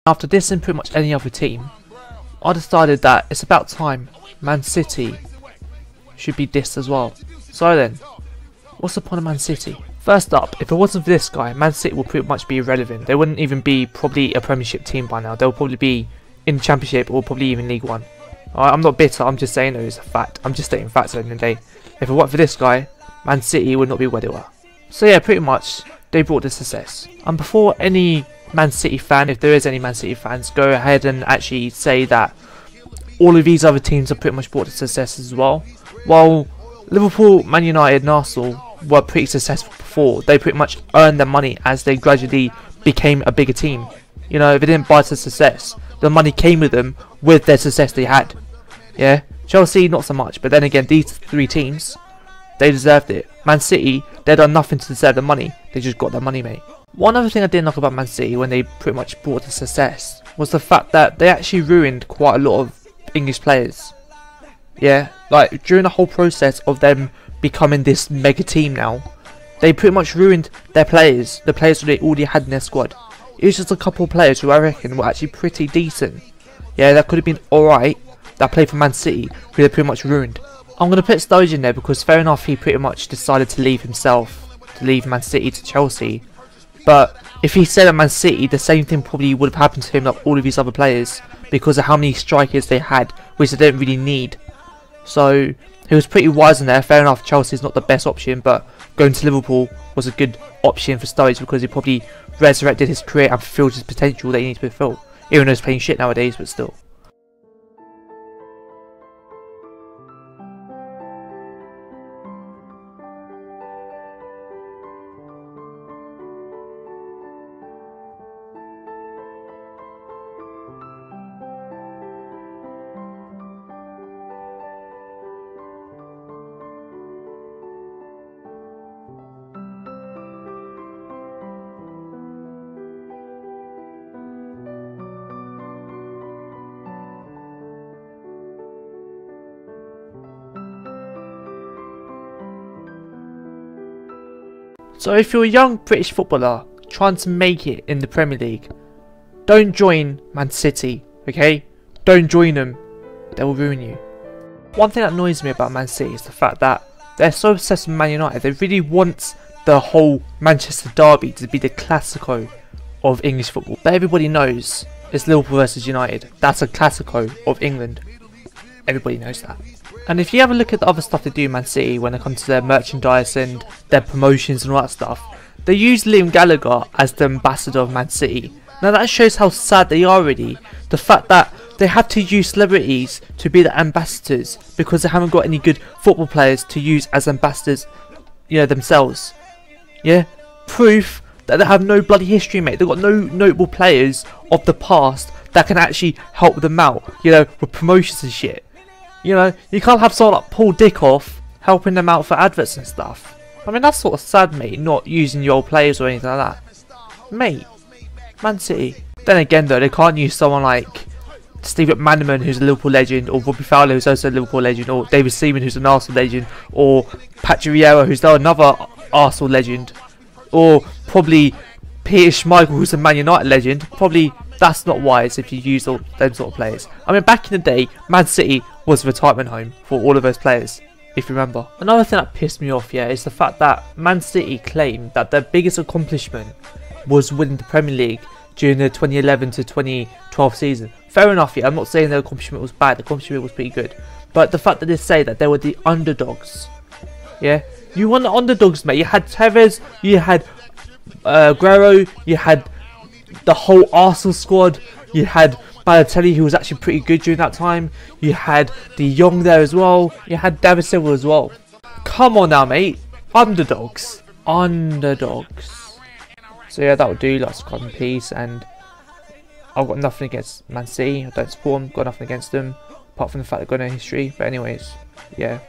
After this and pretty much any other team, I decided that it's about time Man City should be dissed as well. So then, what's the point of Man City? First up, if it wasn't for this guy, Man City would pretty much be irrelevant. They wouldn't even be probably a Premiership team by now. They'll probably be in the Championship or probably even League One. I'm not bitter, I'm just saying it's a fact. I'm just stating facts at the end of the day. If it weren't for this guy, Man City would not be where they were. So yeah, pretty much, they brought the success. And before any Man City fan, if there is any Man City fans, go ahead and actually say that all of these other teams have pretty much brought the success as well. While Liverpool, Man United and Arsenal were pretty successful before, they pretty much earned their money as they gradually became a bigger team. You know, they didn't buy the success. The money came with them with their success they had. Yeah, Chelsea not so much, but then again, these three teams, they deserved it. Man City, they done nothing to deserve the money. They just got their money, mate. One other thing I didn't like about Man City when they pretty much brought the success was the fact that they actually ruined quite a lot of English players. Yeah, like during the whole process of them becoming this mega team now, they pretty much ruined their players, the players that they already had in their squad. It was just a couple of players who I reckon were actually pretty decent. Yeah, that could have been alright, that played for Man City, who they pretty much ruined. I'm going to put Sturridge in there because fair enough, he pretty much decided to leave himself, to leave Man City to Chelsea. But if he stayed at Man City, the same thing probably would have happened to him like all of these other players, because of how many strikers they had, which they didn't really need. So he was pretty wise in there. Fair enough, Chelsea's not the best option, but going to Liverpool was a good option for Sturridge because he probably resurrected his career and fulfilled his potential that he needs to fulfill. Even though he's playing shit nowadays, but still. So if you're a young British footballer trying to make it in the Premier League, don't join Man City, okay? Don't join them, they will ruin you. One thing that annoys me about Man City is the fact that they're so obsessed with Man United. They really want the whole Manchester derby to be the Classico of English football. But everybody knows it's Liverpool versus United. That's a Classico of England. Everybody knows that. And if you have a look at the other stuff they do in Man City when it comes to their merchandise and their promotions and all that stuff, they use Liam Gallagher as the ambassador of Man City. Now that shows how sad they are really. The fact that they have to use celebrities to be the ambassadors because they haven't got any good football players to use as ambassadors, you know, themselves. Yeah? Proof that they have no bloody history, mate. They've got no notable players of the past that can actually help them out, you know, with promotions and shit. You know, you can't have someone like Paul Dickoff helping them out for adverts and stuff. I mean, that's sort of sad, mate, not using your old players or anything like that. Mate, Man City. Then again, though, they can't use someone like Steve McManaman, who's a Liverpool legend, or Robbie Fowler, who's also a Liverpool legend, or David Seaman, who's an Arsenal legend, or Patrick Vieira, who's now another Arsenal legend, or probably Peter Schmeichel, who's a Man United legend. Probably that's not wise if you use all them sort of players. I mean, back in the day, Man City was a retirement home for all of those players, if you remember. Another thing that pissed me off, yeah, is the fact that Man City claimed that their biggest accomplishment was winning the Premier League during the 2011 to 2012 season. Fair enough, yeah, I'm not saying their accomplishment was bad, the accomplishment was pretty good. But the fact that they say that they were the underdogs, yeah, you won the underdogs, mate. You had Tevez, you had Guerrero, you had the whole Arsenal squad, you had Balotelli, who was actually pretty good during that time, you had De Jong there as well, you had David Silva as well. Come on now, mate. Underdogs. Underdogs. So yeah, that would do. Let's subscribe in peace, and I've got nothing against Man City. I don't support them, got nothing against them, apart from the fact they've got no history. But anyways, yeah.